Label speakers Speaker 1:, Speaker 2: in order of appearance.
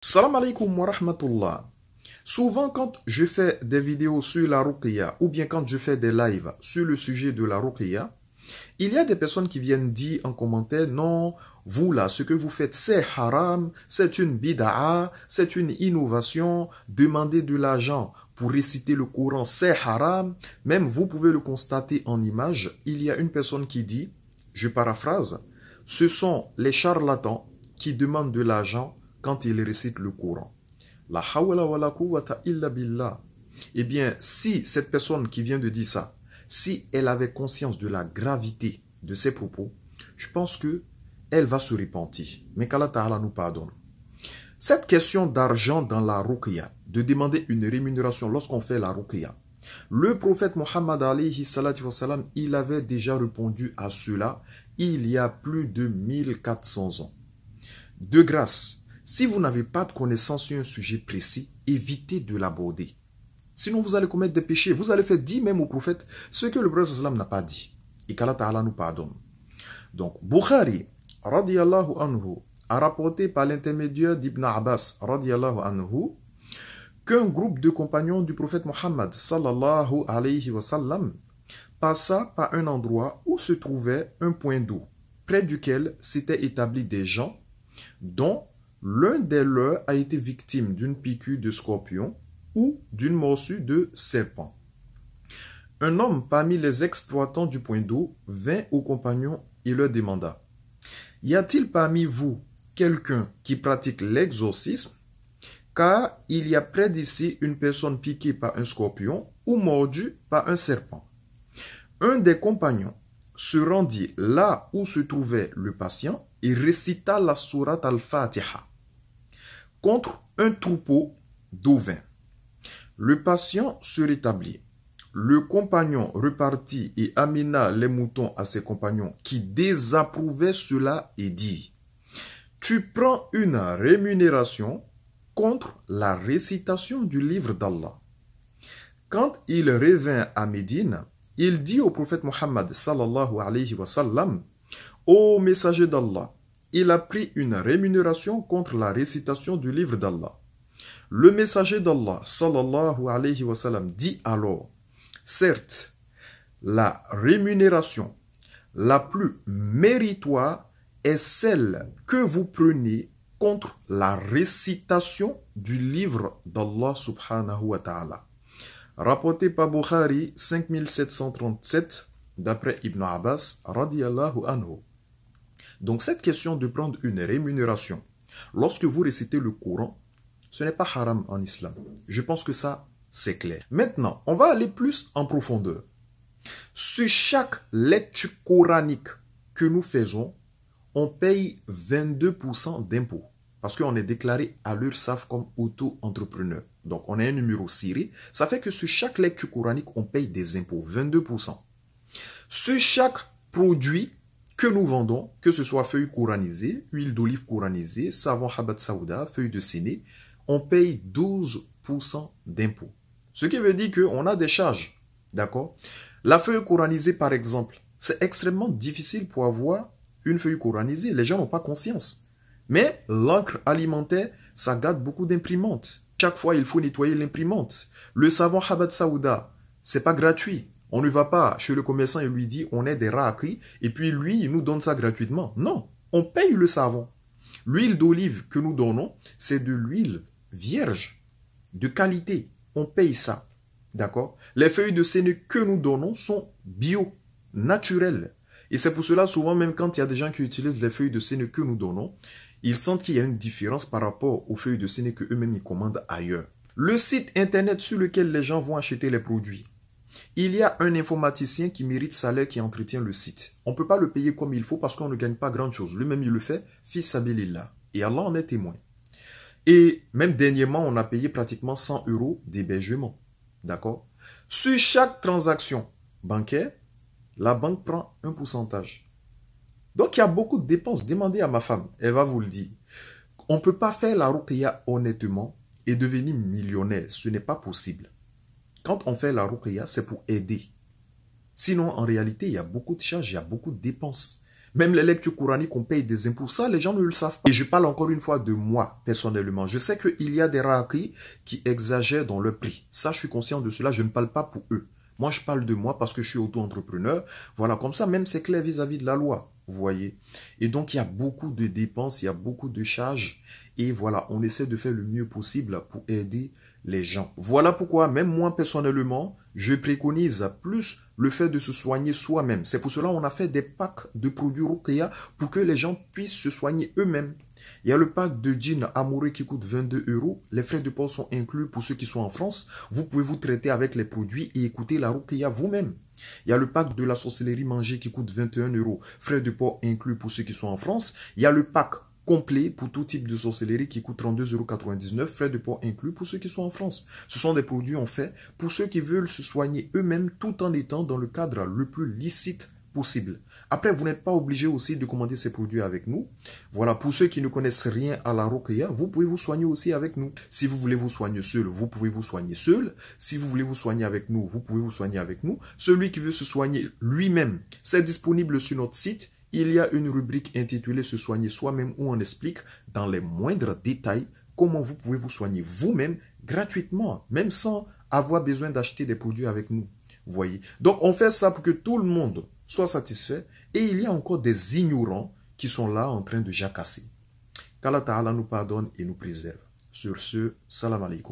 Speaker 1: Salam alaikum wa rahmatullah. Souvent quand je fais des vidéos sur la ruqya ou bien quand je fais des lives sur le sujet de la ruqya, il y a des personnes qui viennent dire en commentaire non, vous là, ce que vous faites c'est haram, c'est une bid'a, c'est une innovation, demander de l'argent pour réciter le Coran c'est haram. Même vous pouvez le constater en image, il y a une personne qui dit, je paraphrase, ce sont les charlatans qui demandent de l'argent quand ils récitent le Coran. La hawla wa la quwwata illa billah. Eh bien, si cette personne qui vient de dire ça, si elle avait conscience de la gravité de ses propos, je pense que elle va se repentir. Mais qu'Allah Ta'ala nous pardonne. Cette question d'argent dans la ruqya, de demander une rémunération lorsqu'on fait la ruqya, le prophète Mohammed alayhi salatu wa salam, il avait déjà répondu à cela il y a plus de 1400 ans. De grâce, si vous n'avez pas de connaissance sur un sujet précis, évitez de l'aborder. Sinon, vous allez commettre des péchés. Vous allez faire dire même au prophète ce que le prophète n'a pas dit. Et qu'Allah Ta'ala nous pardonne. Donc, Bukhari, radiyallahu anhu, a rapporté par l'intermédiaire d'Ibn Abbas, radiyallahu anhu, qu'un groupe de compagnons du prophète Mohammed, sallallahu alayhi wa sallam, passa par un endroit où se trouvait un point d'eau, près duquel s'étaient établis des gens dont l'un des leurs a été victime d'une piqûre de scorpion ou d'une morsure de serpent. Un homme parmi les exploitants du point d'eau vint aux compagnons et leur demanda: « Y a-t-il parmi vous quelqu'un qui pratique l'exorcisme? Car il y a près d'ici une personne piquée par un scorpion ou mordue par un serpent. » Un des compagnons se rendit là où se trouvait le patient et récita la sourate al-Fatiha contre un troupeau d'ovins. Le patient se rétablit. Le compagnon repartit et amena les moutons à ses compagnons qui désapprouvaient cela et dit: « Tu prends une rémunération contre la récitation du livre d'Allah. » Quand il revint à Médine, il dit au prophète Mohammed sallallahu alayhi wa sallam: « Ô messager d'Allah, il a pris une rémunération contre la récitation du livre d'Allah. » Le messager d'Allah sallallahu alayhi wa sallam dit alors: « Certes, la rémunération la plus méritoire est celle que vous prenez contre la récitation du livre d'Allah subhanahu wa ta'ala. » Rapporté par Bukhari 5737 d'après Ibn Abbas radiyallahu anhu. Donc cette question de prendre une rémunération lorsque vous récitez le Coran, ce n'est pas haram en islam. Je pense que ça, c'est clair. Maintenant, on va aller plus en profondeur. Sur chaque lecture coranique que nous faisons, on paye 22% d'impôts. Parce qu'on est déclaré à l'URSSAF comme auto-entrepreneur. Donc on a un numéro ciré. Ça fait que sur chaque lecture coranique, on paye des impôts, 22%. Sur chaque produit que nous vendons, que ce soit feuilles coranisées, huile d'olive coranisée, savon habat saouda, feuilles de séné, on paye 12% d'impôts. Ce qui veut dire qu'on a des charges. D'accord? La feuille coranisée, par exemple, c'est extrêmement difficile pour avoir une feuille coranisée. Les gens n'ont pas conscience. Mais l'encre alimentaire, ça gâte beaucoup d'imprimantes. Chaque fois, il faut nettoyer l'imprimante. Le savon habat saouda, c'est pas gratuit. On ne va pas chez le commerçant et lui dit on est des rats à cri et puis lui, il nous donne ça gratuitement. Non, on paye le savon. L'huile d'olive que nous donnons, c'est de l'huile vierge, de qualité. On paye ça. D'accord? Les feuilles de séné que nous donnons sont bio, naturelles. Et c'est pour cela, souvent, même quand il y a des gens qui utilisent les feuilles de séné que nous donnons, ils sentent qu'il y a une différence par rapport aux feuilles de séné qu'eux-mêmes ils commandent ailleurs. Le site internet sur lequel les gens vont acheter les produits, il y a un informaticien qui mérite salaire qui entretient le site. On ne peut pas le payer comme il faut parce qu'on ne gagne pas grand-chose. Lui-même, il le fait, fils sabilillah. Et Allah en est témoin. Et même dernièrement, on a payé pratiquement 100 € d'hébergement. D'accord? Sur chaque transaction bancaire, la banque prend un pourcentage. Donc, il y a beaucoup de dépenses. Demandez à ma femme, elle va vous le dire. On ne peut pas faire la ruqya honnêtement et devenir millionnaire. Ce n'est pas possible. Quand on fait la ruqya, c'est pour aider. Sinon, en réalité, il y a beaucoup de charges, il y a beaucoup de dépenses. Même les lectures coraniques, on paye des impôts. Ça, les gens ne le savent pas. Et je parle encore une fois de moi, personnellement. Je sais qu'il y a des raquis qui exagèrent dans le prix. Ça, je suis conscient de cela. Je ne parle pas pour eux. Moi, je parle de moi parce que je suis auto-entrepreneur. Voilà, comme ça, même c'est clair vis-à-vis de la loi. Vous voyez. Et donc, il y a beaucoup de dépenses, il y a beaucoup de charges. Et voilà, on essaie de faire le mieux possible pour aider les gens. Voilà pourquoi, même moi personnellement, je préconise plus le fait de se soigner soi-même. C'est pour cela qu'on a fait des packs de produits Ruqya pour que les gens puissent se soigner eux-mêmes. Il y a le pack de djinn amoureux qui coûte 22 €. Les frais de port sont inclus pour ceux qui sont en France. Vous pouvez vous traiter avec les produits et écouter la Ruqya vous-même. Il y a le pack de la sorcellerie mangée qui coûte 21 €. Frais de port inclus pour ceux qui sont en France. Il y a le pack complet pour tout type de sorcellerie qui coûte 32,99 €, frais de port inclus pour ceux qui sont en France. Ce sont des produits en fait pour ceux qui veulent se soigner eux-mêmes tout en étant dans le cadre le plus licite possible. Après, vous n'êtes pas obligé aussi de commander ces produits avec nous. Voilà, pour ceux qui ne connaissent rien à la Ruqya, vous pouvez vous soigner aussi avec nous. Si vous voulez vous soigner seul, vous pouvez vous soigner seul. Si vous voulez vous soigner avec nous, vous pouvez vous soigner avec nous. Celui qui veut se soigner lui-même, c'est disponible sur notre site. Il y a une rubrique intitulée « Se soigner soi-même » où on explique dans les moindres détails comment vous pouvez vous soigner vous-même gratuitement, même sans avoir besoin d'acheter des produits avec nous. Vous voyez. Donc, on fait ça pour que tout le monde soit satisfait. Et il y a encore des ignorants qui sont là en train de jacasser. Qu'Allah Ta'ala nous pardonne et nous préserve. Sur ce, salam alaikum.